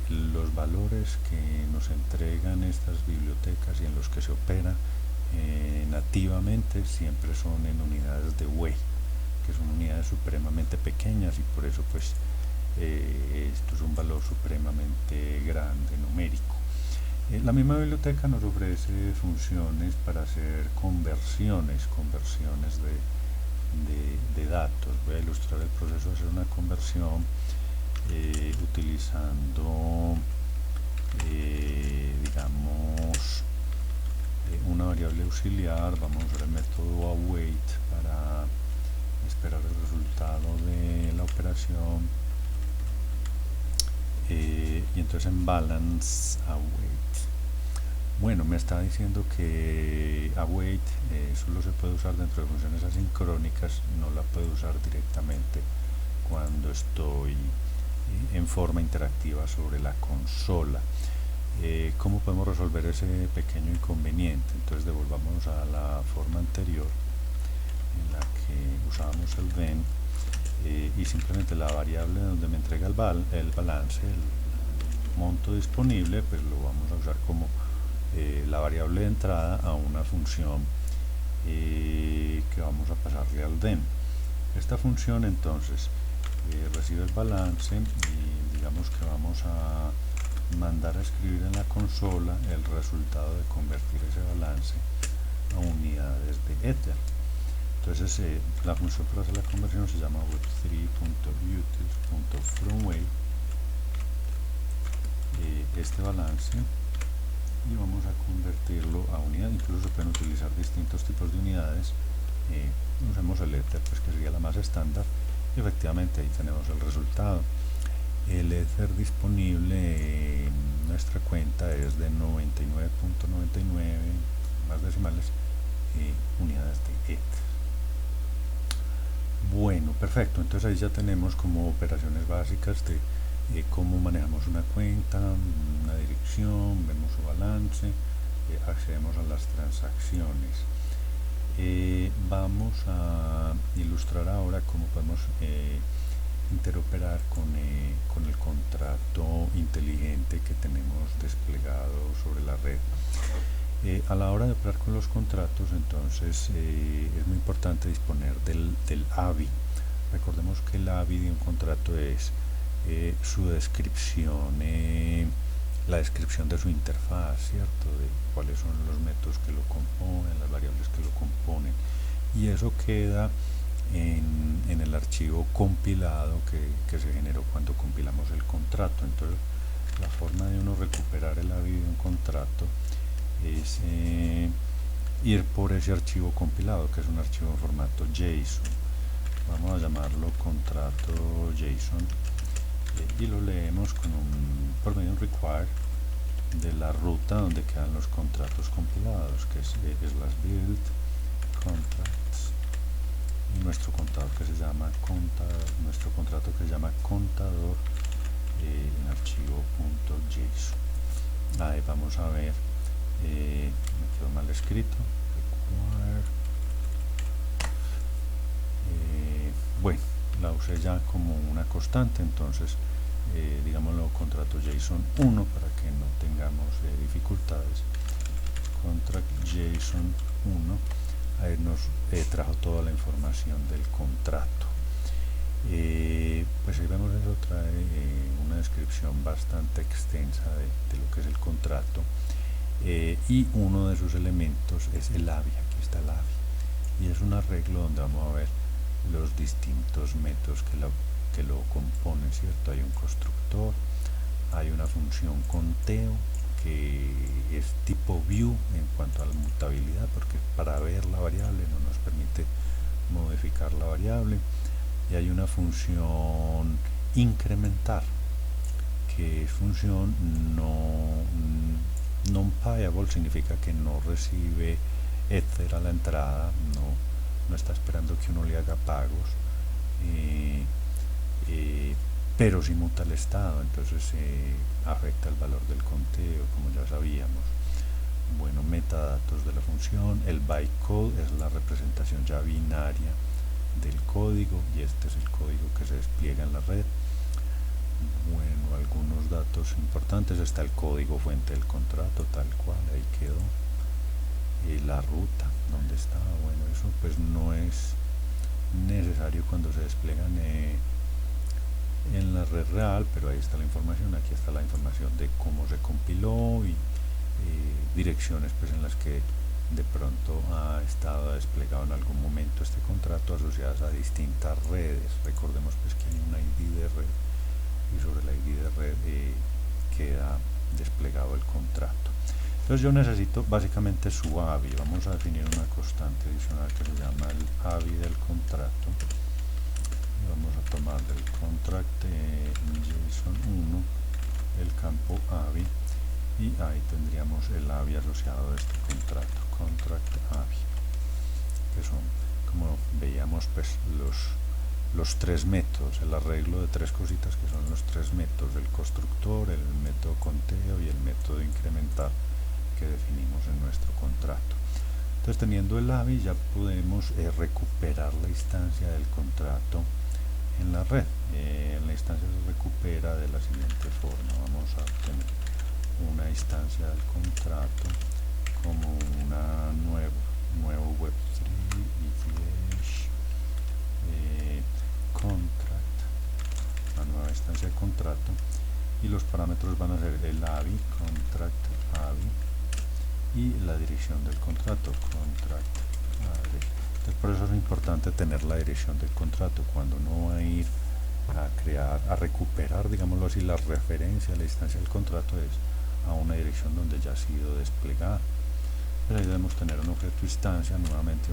Los valores que nos entregan estas bibliotecas y en los que se opera nativamente siempre son en unidades de Wei, que son unidades supremamente pequeñas, y por eso pues esto es un valor supremamente grande, numérico. La misma biblioteca nos ofrece funciones para hacer conversiones de datos. Voy a ilustrar el proceso de hacer una conversión utilizando digamos una variable auxiliar. Vamos a usar el método await para esperar el resultado de la operación, y entonces en balance await. Bueno, me está diciendo que await solo se puede usar dentro de funciones asincrónicas, no la puedo usar directamente cuando estoy en forma interactiva sobre la consola. ¿Cómo podemos resolver ese pequeño inconveniente? Entonces devolvamos a la forma anterior en la que usábamos el then, y simplemente la variable donde me entrega el balance, el monto disponible, pues lo vamos a usar como la variable de entrada a una función que vamos a pasarle al then. Esta función entonces recibe el balance y digamos que vamos a mandar a escribir en la consola el resultado de convertir ese balance a unidades de Ether. Entonces la función para hacer la conversión se llama web3.utils.fromWay este balance, y vamos a convertirlo a unidad. Incluso se pueden utilizar distintos tipos de unidades. Usemos el Ether, pues que sería la más estándar, y efectivamente ahí tenemos el resultado. El Ether disponible en nuestra cuenta es de 99.99 más decimales unidades de Ether. Bueno, perfecto. Entonces ahí ya tenemos como operaciones básicas de cómo manejamos una cuenta, una dirección, vemos su balance, accedemos a las transacciones. Vamos a ilustrar ahora cómo podemos interoperar con el contrato inteligente que tenemos desplegado sobre la red. A la hora de operar con los contratos, entonces es muy importante disponer del ABI. Recordemos que el ABI de un contrato es su descripción, la descripción de su interfaz, ¿cierto? De cuáles son los métodos que lo componen, las variables que lo componen, y eso queda en el archivo compilado que se generó cuando compilamos el contrato. Entonces la forma de uno recuperar el ABI de un contrato es ir por ese archivo compilado, que es un archivo en formato JSON. Vamos a llamarlo contrato JSON, y lo leemos por medio de un require de la ruta donde quedan los contratos compilados, que es /build contracts, y nuestro contrato que se llama contador en archivo JSON. Ahí vamos a ver, me quedó mal escrito, require, bueno, la usé ya como una constante, entonces digámoslo contrato JSON 1 para que no tengamos dificultades. Contract JSON 1, ahí nos trajo toda la información del contrato. Pues ahí vemos, eso trae una descripción bastante extensa de lo que es el contrato, y uno de sus elementos es el AVI. Aquí está el AVI y es un arreglo donde vamos a ver los distintos métodos que lo componen, ¿cierto? Hay un constructor, hay una función conteo que es tipo view en cuanto a la mutabilidad, porque para ver la variable no nos permite modificar la variable, y hay una función incrementar que es función non-payable, significa que no recibe ether a la entrada, no está esperando que uno le haga pagos, pero sí muta el estado, entonces afecta el valor del conteo, como ya sabíamos. Bueno, metadatos de la función, el bytecode es la representación ya binaria del código, y este es el código que se despliega en la red. Bueno, algunos datos importantes, está el código fuente del contrato, tal cual, ahí quedó. La ruta, ¿dónde está? Bueno, eso pues no es necesario cuando se despliegan en la red real, pero ahí está la información. Aquí está la información de cómo se compiló y direcciones pues en las que de pronto ha estado desplegado en algún momento este contrato, asociadas a distintas redes. Recordemos pues que hay una ID de red, y sobre la ID de red queda desplegado el contrato. Entonces yo necesito básicamente su AVI. Vamos a definir una constante adicional que se llama el AVI del contrato, y vamos a tomar del contract JSON 1 el campo AVI, y ahí tendríamos el AVI asociado a este contrato, contract AVI, que son, como veíamos, pues los tres métodos, el arreglo de tres cositas que son los tres métodos: el constructor, el método conteo y el método incrementar que definimos en nuestro contrato. Entonces, teniendo el AVI, ya podemos recuperar la instancia del contrato en la red. La instancia se recupera de la siguiente forma: vamos a obtener una instancia del contrato como una nuevo web3 contract, una nueva instancia de contrato, y los parámetros van a ser el AVI, contract AVI, y la dirección del contrato, contract address. Entonces, por eso es importante tener la dirección del contrato cuando uno va a ir a recuperar, digámoslo así, la referencia a la instancia del contrato, es a una dirección donde ya ha sido desplegada. Pero ahí debemos tener un objeto instancia, nuevamente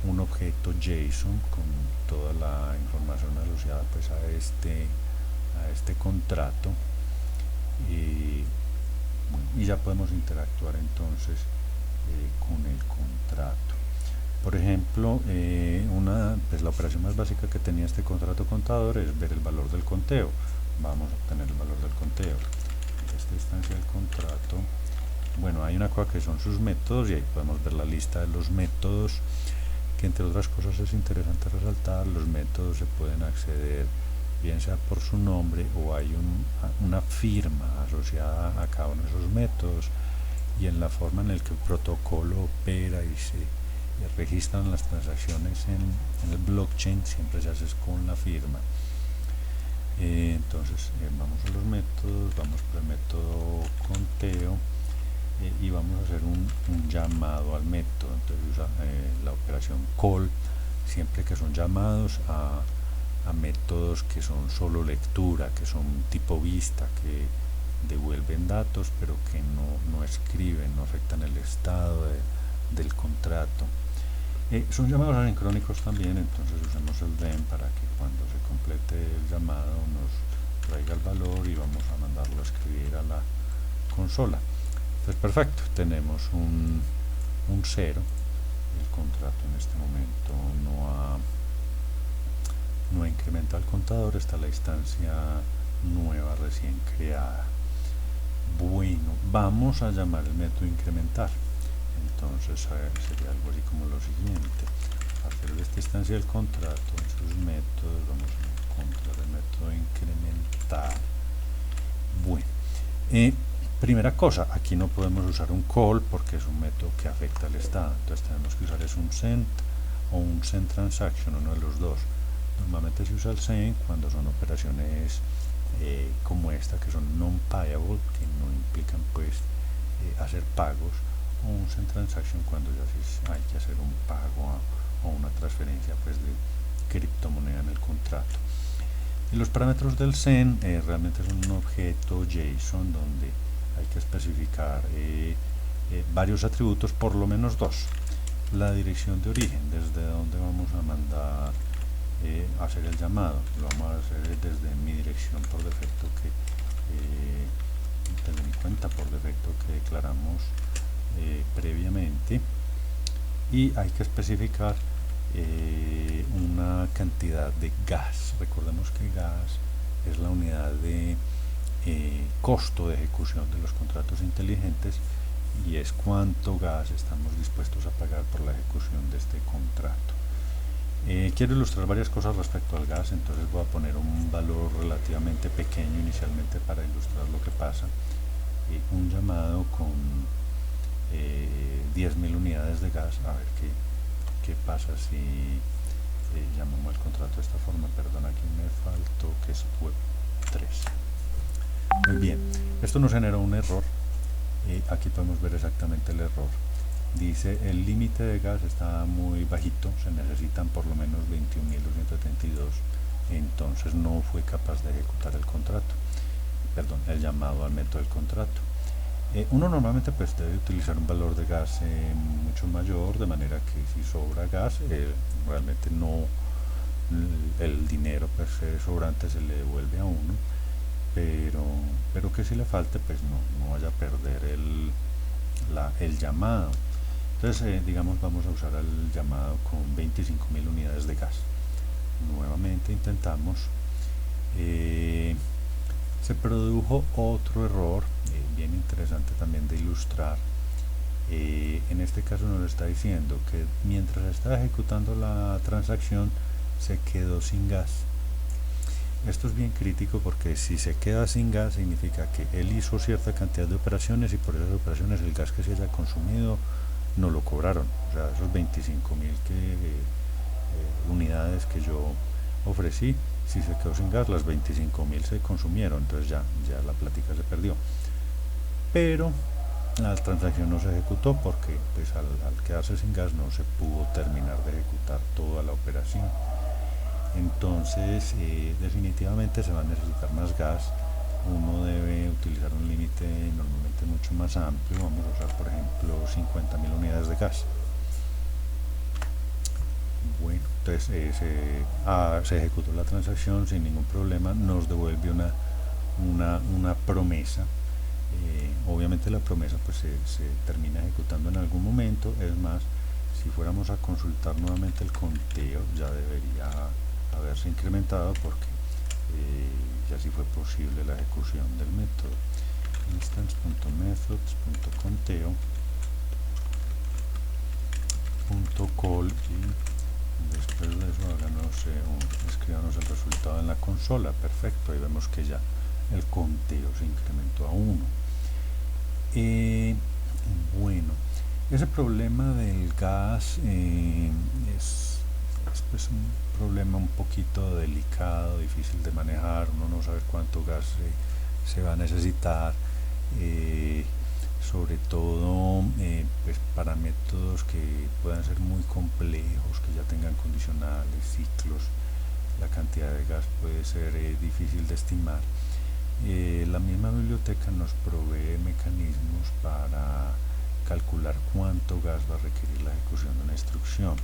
un objeto JSON con toda la información asociada pues a este contrato, y ya podemos interactuar entonces con el contrato. Por ejemplo, pues la operación más básica que tenía este contrato contador es ver el valor del conteo. Vamos a obtener el valor del conteo. Esta instancia del contrato, bueno, hay una cosa que son sus métodos, y ahí podemos ver la lista de los métodos, que entre otras cosas es interesante resaltar: los métodos se pueden acceder bien sea por su nombre, o hay una firma asociada a cada uno de esos métodos, y en la forma en la que el protocolo opera y se registran las transacciones en el blockchain, siempre se hace con la firma. Entonces vamos a los métodos, vamos por el método conteo, y vamos a hacer un llamado al método. Entonces usa la operación call siempre que son llamados a métodos que son solo lectura, que son tipo vista, que devuelven datos pero que no escriben, no afectan el estado del contrato. Son llamados asincrónicos también, entonces usemos el then para que cuando se complete el llamado nos traiga el valor, y vamos a mandarlo a escribir a la consola. Entonces, perfecto, tenemos un 0. El contrato en este momento no ha incrementado el contador. Está la instancia nueva recién creada. Bueno, vamos a llamar el método incrementar. Entonces sería algo así como lo siguiente: hacer esta instancia del contrato en sus métodos, vamos a encontrar el método incrementar. Bueno, primera cosa, aquí no podemos usar un call porque es un método que afecta al estado, entonces tenemos que usar es un send o un send transaction, uno de los dos. Normalmente se usa el send cuando son operaciones como esta, que son non-payable, que no implican pues hacer pagos, o un send transaction cuando ya hay que hacer un pago o una transferencia pues de criptomoneda en el contrato. Y los parámetros del send realmente son un objeto JSON donde hay que especificar varios atributos, por lo menos dos. La dirección de origen, desde donde vamos a mandar hacer el llamado, lo vamos a hacer desde mi dirección por defecto, que desde mi cuenta por defecto que declaramos previamente, y hay que especificar una cantidad de gas. Recordemos que gas es la unidad de costo de ejecución de los contratos inteligentes y es cuánto gas estamos dispuestos a pagar por la ejecución de este contrato. Quiero ilustrar varias cosas respecto al gas, entonces voy a poner un valor relativamente pequeño inicialmente para ilustrar lo que pasa. Un llamado con 10.000 unidades de gas, a ver qué pasa si llamamos el contrato de esta forma. Perdón, aquí me faltó que es web 3. Muy bien, esto nos generó un error. Aquí podemos ver exactamente el error. Dice el límite de gas está muy bajito, se necesitan por lo menos 21.272, entonces no fue capaz de ejecutar el contrato, perdón, el llamado al método del contrato. Uno normalmente pues debe utilizar un valor de gas mucho mayor, de manera que si sobra gas, realmente no, el dinero pues sobrante se le devuelve a uno, pero que si le falte pues no vaya a perder el llamado. Entonces digamos vamos a usar el llamado con 25.000 unidades de gas. Nuevamente intentamos. Se produjo otro error bien interesante también de ilustrar. En este caso nos está diciendo que mientras está ejecutando la transacción se quedó sin gas. Esto es bien crítico porque si se queda sin gas significa que él hizo cierta cantidad de operaciones y por esas operaciones el gas que se haya consumido no lo cobraron. O sea, esos 25.000 unidades que yo ofrecí, si se quedó sin gas, las 25.000 se consumieron, entonces ya la plática se perdió. Pero la transacción no se ejecutó porque pues al quedarse sin gas no se pudo terminar de ejecutar toda la operación. Entonces definitivamente se va a necesitar más gas. Uno debe utilizar un límite normalmente mucho más amplio. Vamos a usar por ejemplo 50.000 unidades de gas. Bueno, entonces se ejecutó la transacción sin ningún problema, nos devuelve una promesa. Obviamente la promesa pues se termina ejecutando en algún momento. Es más, si fuéramos a consultar nuevamente el conteo, ya debería haberse incrementado porque ya sí fue posible la ejecución del método. Instance.methods.conteo.call y después de eso escribanos el resultado en la consola. Perfecto, ahí vemos que ya el conteo se incrementó a 1. Bueno, ese problema del gas es pues un problema un poquito delicado, difícil de manejar. Uno no sabe cuánto gas se va a necesitar, sobre todo pues para métodos que puedan ser muy complejos, que ya tengan condicionales, ciclos. La cantidad de gas puede ser difícil de estimar. La misma biblioteca nos provee mecanismos para calcular cuánto gas va a requerir la ejecución de una instrucción.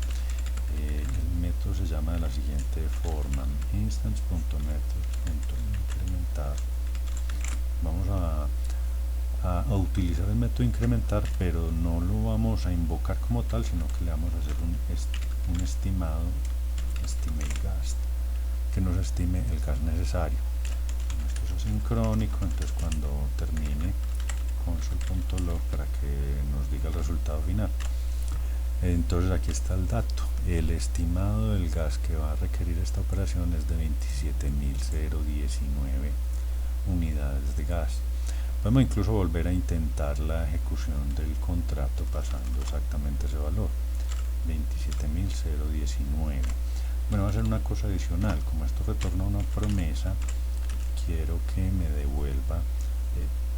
El método se llama de la siguiente forma: instance.methods.incrementar. Vamos a utilizar el método incrementar, pero no lo vamos a invocar como tal, sino que le vamos a hacer un estimado, estimate gas, que nos estime el gas necesario. Esto se asincrónico, entonces cuando termine console.log para que nos diga el resultado final. Entonces aquí está el dato. El estimado del gas que va a requerir esta operación es de 27.019 unidades de gas. Podemos incluso volver a intentar la ejecución del contrato pasando exactamente ese valor, 27.019. Bueno, va a ser una cosa adicional. Como esto retorna una promesa, quiero que me devuelva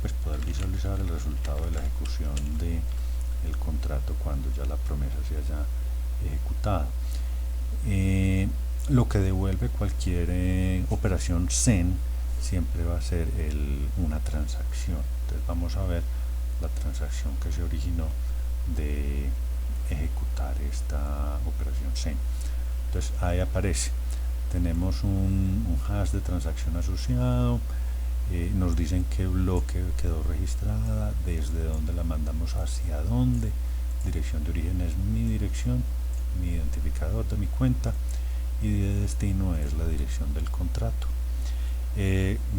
pues poder visualizar el resultado de la ejecución de el contrato cuando ya la promesa se haya ejecutado. Lo que devuelve cualquier operación SEN siempre va a ser una transacción. Entonces vamos a ver la transacción que se originó de ejecutar esta operación SEN. Entonces ahí aparece, tenemos un hash de transacción asociado, nos dicen qué bloque quedó registrada, desde dónde la mandamos hacia dónde, dirección de origen es mi dirección, mi identificador de mi cuenta, y de destino es la dirección del contrato.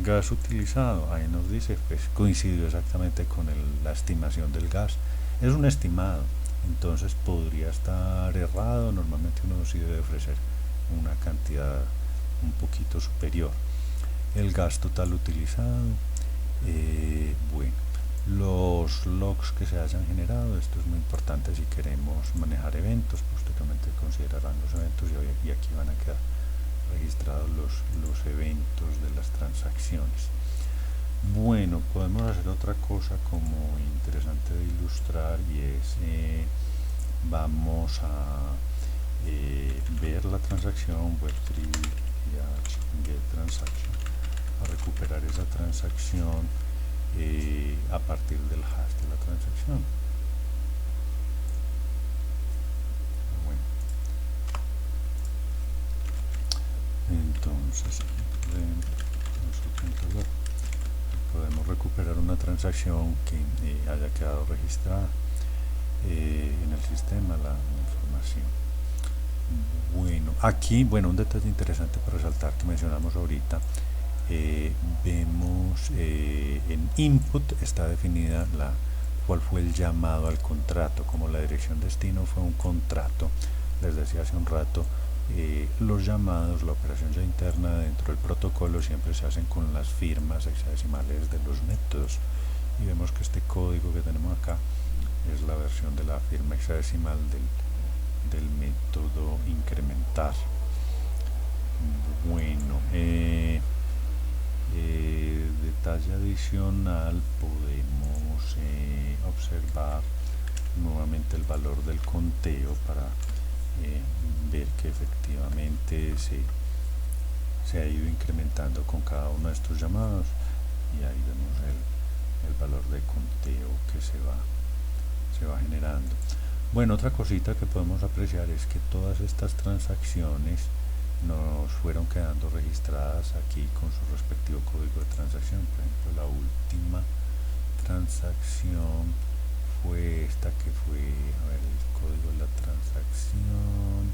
Gas utilizado, ahí nos dice, pues coincidió exactamente con la estimación del gas. Es un estimado, entonces podría estar errado. Normalmente uno sí debe ofrecer una cantidad un poquito superior. El gas total utilizado, bueno, los logs que se hayan generado, esto es muy importante si queremos manejar eventos. Posteriormente considerarán los eventos y aquí van a quedar registrados los eventos de las transacciones. Bueno, podemos hacer otra cosa como interesante de ilustrar, y es vamos a ver la transacción web3 get transaction, a recuperar esa transacción a partir del hash de la transacción. Entonces podemos recuperar una transacción que haya quedado registrada en el sistema, la información. Bueno, aquí, un detalle interesante para resaltar que mencionamos ahorita, vemos en input está definida cuál fue el llamado al contrato. Como la dirección destino fue un contrato, les decía hace un rato, los llamados, la operación ya interna dentro del protocolo siempre se hacen con las firmas hexadecimales de los métodos, y vemos que este código que tenemos acá es la versión de la firma hexadecimal del método incrementar. Bueno, detalle adicional, podemos observar nuevamente el valor del conteo para ver que efectivamente se ha ido incrementando con cada uno de estos llamados, y ahí vemos el valor de conteo que se va generando. Bueno, otra cosita que podemos apreciar es que todas estas transacciones nos fueron quedando registradas aquí con su respectivo código de transacción. Por ejemplo, la última transacción fue esta, que fue, a ver, el código de la transacción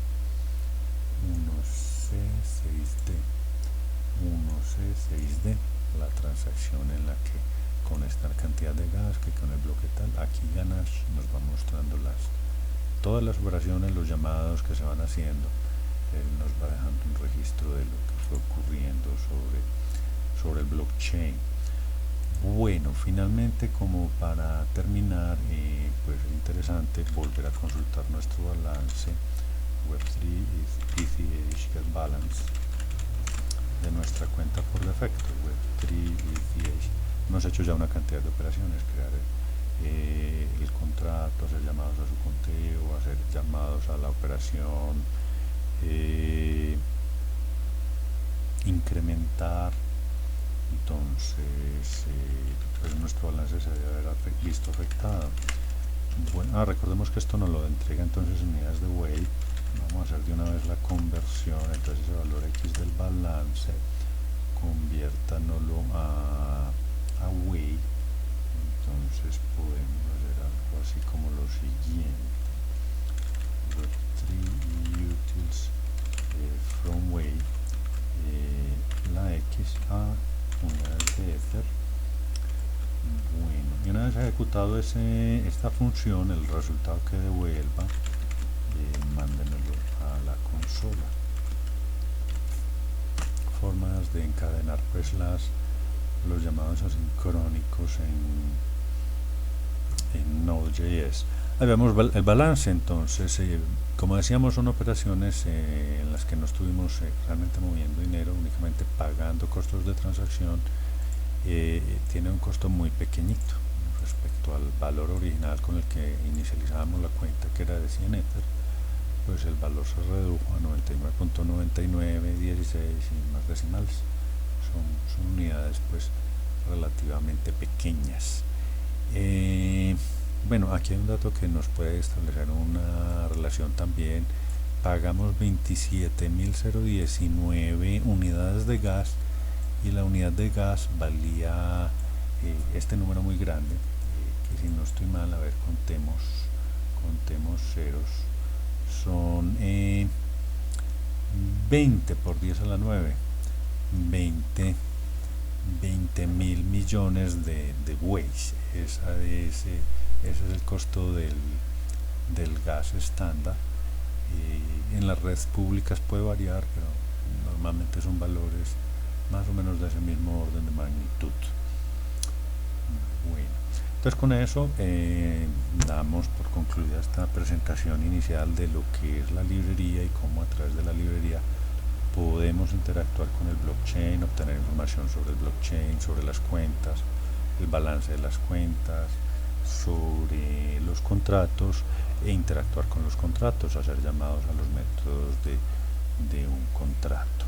1C6D, la transacción en la que con esta cantidad de gas, que con el bloque tal, aquí Ganache nos va mostrando todas las operaciones, los llamados que se van haciendo. Él nos va dejando un registro de lo que fue ocurriendo sobre el blockchain. Bueno, finalmente, como para terminar, pues es interesante volver a consultar nuestro balance Web3 ETH Get Balance de nuestra cuenta por defecto, Web3 ETH. Hemos hecho ya una cantidad de operaciones: crear el contrato, hacer llamados a su conteo, hacer llamados a la operación, incrementar. Entonces pues nuestro balance se debe haber visto afectado. Bueno, recordemos que esto nos lo entrega entonces en unidades de weight. Vamos a hacer de una vez la conversión. Entonces ese valor X del balance, conviértanoslo a weight. Entonces podemos hacer algo así como lo siguiente: Web3 utils from weight, la X a unidades de ejecutado esta función, el resultado que devuelva, mándenmelo a la consola. Formas de encadenar pues los llamados asincrónicos en Node.js. Ahí vemos el balance. Entonces, como decíamos, son operaciones en las que no estuvimos realmente moviendo dinero, únicamente pagando costos de transacción. Tiene un costo muy pequeñito respecto al valor original con el que inicializábamos la cuenta, que era de 100 Ether. Pues el valor se redujo a 99.9916 y más decimales. Son unidades pues relativamente pequeñas. Bueno, aquí hay un dato que nos puede establecer una relación también. Pagamos 27.019 unidades de gas y la unidad de gas valía este número muy grande, que si no estoy mal, a ver, contemos ceros, son 20 por 10 a la 9, 20 mil millones de bueyes. Ese es el costo del gas estándar. En las redes públicas puede variar, pero normalmente son valores más o menos de ese mismo orden de magnitud. Bueno, entonces con eso damos por concluida esta presentación inicial de lo que es la librería y cómo a través de la librería podemos interactuar con el blockchain, obtener información sobre el blockchain, sobre las cuentas, el balance de las cuentas, sobre los contratos e interactuar con los contratos, hacer llamados a los métodos de un contrato.